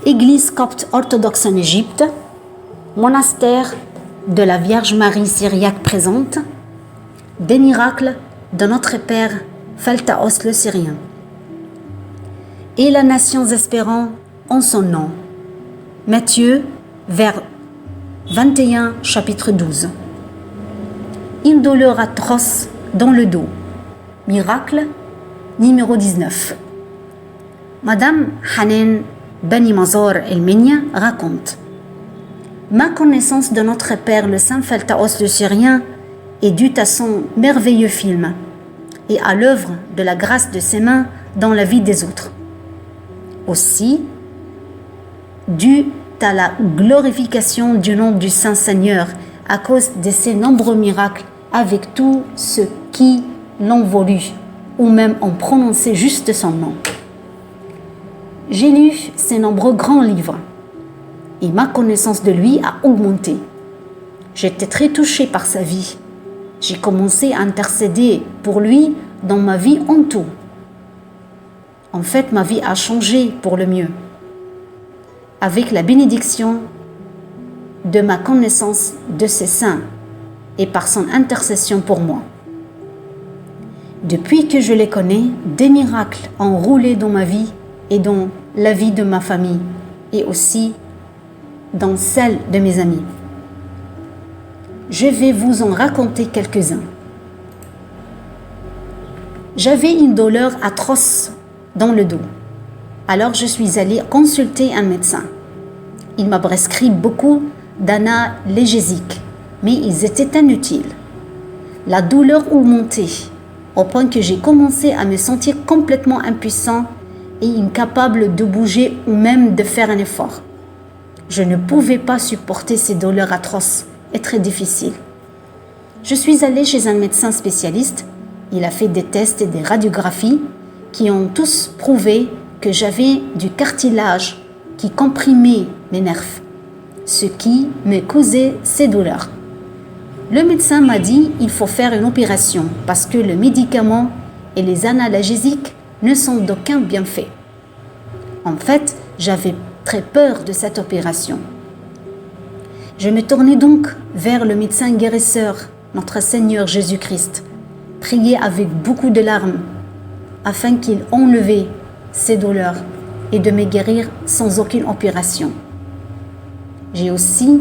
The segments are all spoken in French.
Église copte orthodoxe en Égypte, monastère de la Vierge Marie syriaque présente, des miracles de notre Père Pheltaos le Syrien. Et la nation espérant en son nom. Matthieu, vers 21, chapitre 12. Une douleur atroce dans le dos. Miracle numéro 19. Madame Hanen Beni Mazor El-Menia raconte: ma connaissance de notre Père le Saint Pheltaos le Syrien est due à son merveilleux film et à l'œuvre de la grâce de ses mains dans la vie des autres. Aussi, due à la glorification du nom du Saint Seigneur à cause de ses nombreux miracles avec tous ceux qui l'ont voulu ou même ont prononcé juste son nom. J'ai lu ses nombreux grands livres et ma connaissance de lui a augmenté. J'étais très touchée par sa vie. J'ai commencé à intercéder pour lui dans ma vie en tout. En fait, ma vie a changé pour le mieux. Avec la bénédiction de ma connaissance de ses saints et par son intercession pour moi. Depuis que je les connais, des miracles ont roulé dans ma vie et dans la vie de ma famille et aussi dans celle de mes amis. Je vais vous en raconter quelques-uns. J'avais une douleur atroce dans le dos. Alors je suis allée consulter un médecin. Il m'a prescrit beaucoup d'analgésiques, mais ils étaient inutiles. La douleur augmentait au point que j'ai commencé à me sentir complètement impuissant et incapable de bouger ou même de faire un effort. Je ne pouvais pas supporter ces douleurs atroces et très difficiles. Je suis allée chez un médecin spécialiste. Il a fait des tests et des radiographies qui ont tous prouvé que j'avais du cartilage qui comprimait mes nerfs, ce qui me causait ces douleurs. Le médecin m'a dit qu'il faut faire une opération parce que le médicament et les analgésiques ne sont d'aucun bienfait. En fait, j'avais très peur de cette opération. Je me tournai donc vers le médecin guérisseur, notre Seigneur Jésus-Christ, priai avec beaucoup de larmes afin qu'il enlevait ces douleurs et de me guérir sans aucune opération. J'ai aussi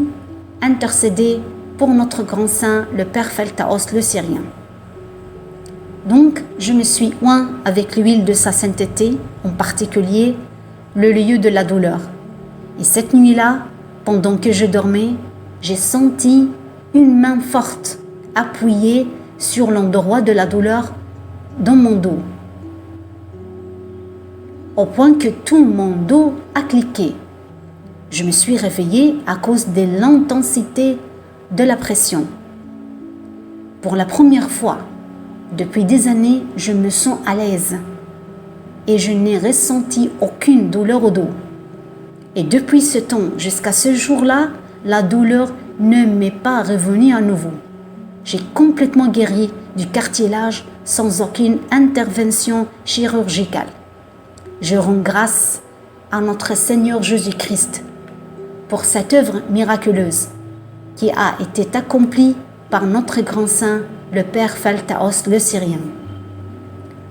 intercédé pour notre grand saint, le Père Pheltaos le Syrien. Donc, je me suis oint avec l'huile de sa sainteté, en particulier le lieu de la douleur. Et cette nuit-là, pendant que je dormais, j'ai senti une main forte appuyée sur l'endroit de la douleur dans mon dos, au point que tout mon dos a cliqué. Je me suis réveillée à cause de l'intensité de la pression. Pour la première fois, depuis des années, je me sens à l'aise et je n'ai ressenti aucune douleur au dos. Et depuis ce temps jusqu'à ce jour-là, la douleur ne m'est pas revenue à nouveau. J'ai complètement guéri du cartilage sans aucune intervention chirurgicale. Je rends grâce à notre Seigneur Jésus-Christ pour cette œuvre miraculeuse qui a été accomplie par notre grand saint, le Père Pheltaos le Syrien.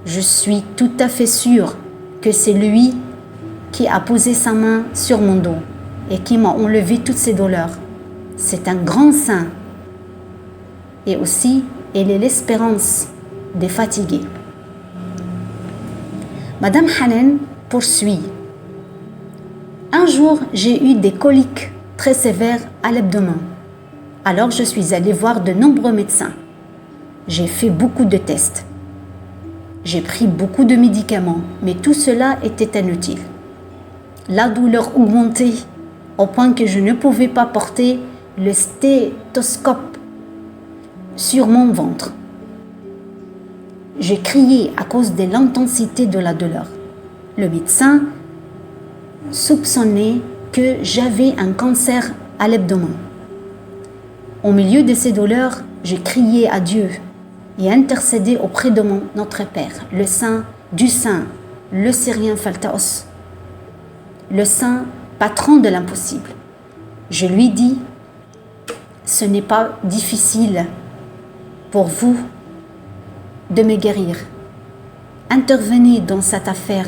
Je suis tout à fait sûre que c'est lui qui a posé sa main sur mon dos et qui m'a enlevé toutes ces douleurs. C'est un grand saint. Et aussi, il est l'espérance des fatigués. Madame Hanen poursuit. Un jour, j'ai eu des coliques très sévères à l'abdomen. Alors, je suis allée voir de nombreux médecins. J'ai fait beaucoup de tests. J'ai pris beaucoup de médicaments, mais tout cela était inutile. La douleur augmentait au point que je ne pouvais pas porter le stéthoscope sur mon ventre. J'ai crié à cause de l'intensité de la douleur. Le médecin soupçonnait que j'avais un cancer à l'abdomen. Au milieu de ces douleurs, j'ai crié à Dieu et intercédé auprès de notre Père, le Saint du Saint, le Syrien Pheltaos, le Saint patron de l'impossible. Je lui dis, ce n'est pas difficile pour vous de me guérir. Intervenez dans cette affaire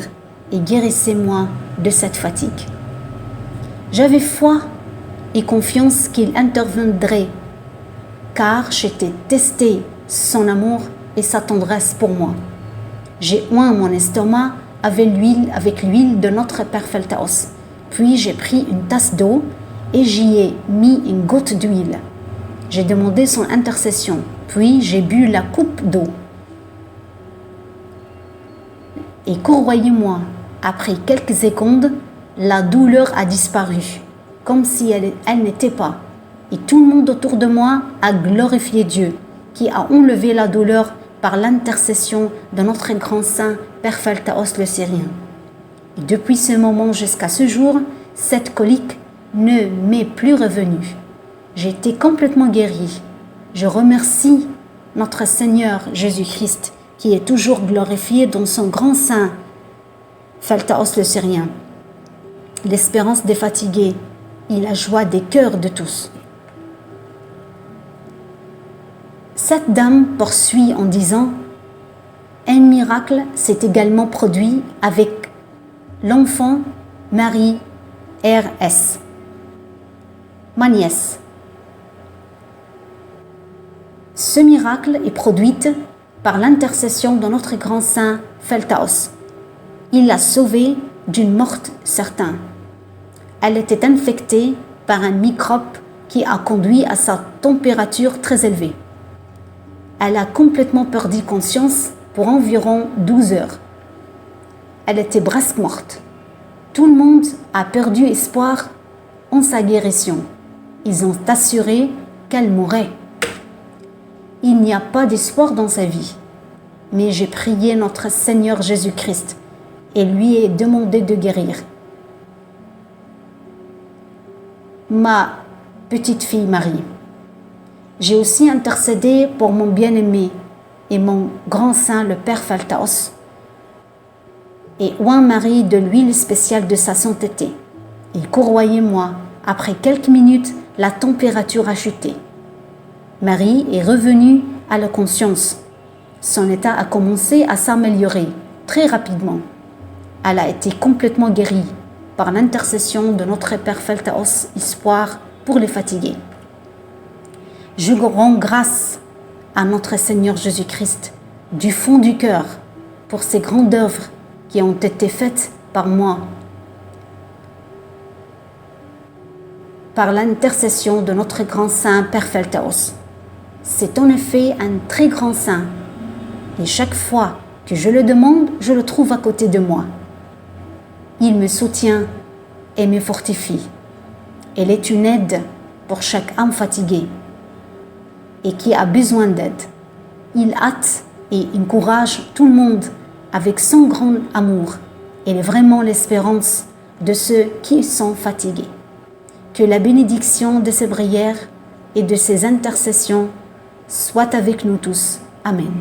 et guérissez-moi de cette fatigue. J'avais foi et confiance qu'il interviendrait, car j'étais testé son amour et sa tendresse pour moi. J'ai oint mon estomac avec l'huile de notre Père Pheltaos. Puis j'ai pris une tasse d'eau et j'y ai mis une goutte d'huile. J'ai demandé son intercession, puis j'ai bu la coupe d'eau. Et croyez-moi, après quelques secondes, la douleur a disparu, comme si elle n'était pas. Et tout le monde autour de moi a glorifié Dieu, qui a enlevé la douleur par l'intercession de notre grand saint Père Pheltaos le Syrien. Et depuis ce moment jusqu'à ce jour, cette colique ne m'est plus revenue. J'ai été complètement guéri. Je remercie notre Seigneur Jésus-Christ, qui est toujours glorifié dans son grand saint Pheltaos le Syrien. L'espérance des fatigués et la joie des cœurs de tous. Cette dame poursuit en disant, un miracle s'est également produit avec l'enfant Marie R.S., ma nièce. Ce miracle est produit par l'intercession de notre grand saint Pheltaos. Il l'a sauvée d'une mort certaine. Elle était infectée par un microbe qui a conduit à sa température très élevée. Elle a complètement perdu conscience pour environ 12 heures. Elle était presque morte. Tout le monde a perdu espoir en sa guérison. Ils ont assuré qu'elle mourrait. Il n'y a pas d'espoir dans sa vie. Mais j'ai prié notre Seigneur Jésus-Christ et lui ai demandé de guérir. Ma petite fille Marie. J'ai aussi intercédé pour mon bien-aimé et mon grand saint, le Père Pheltaos, et oint Marie de l'huile spéciale de sa sainteté. Et croyez-moi, après quelques minutes, la température a chuté. Marie est revenue à la conscience. Son état a commencé à s'améliorer très rapidement. Elle a été complètement guérie par l'intercession de notre Père Pheltaos, espoir pour les fatigués. Je rends grâce à notre Seigneur Jésus-Christ du fond du cœur pour ces grandes œuvres qui ont été faites par moi, par l'intercession de notre grand saint Père Pheltaos. C'est en effet un très grand saint, et chaque fois que je le demande, je le trouve à côté de moi. Il me soutient et me fortifie. Elle est une aide pour chaque âme fatiguée et qui a besoin d'aide. Il hâte et encourage tout le monde avec son grand amour. Elle est vraiment l'espérance de ceux qui sont fatigués. Que la bénédiction de ces prières et de ces intercessions soit avec nous tous. Amen.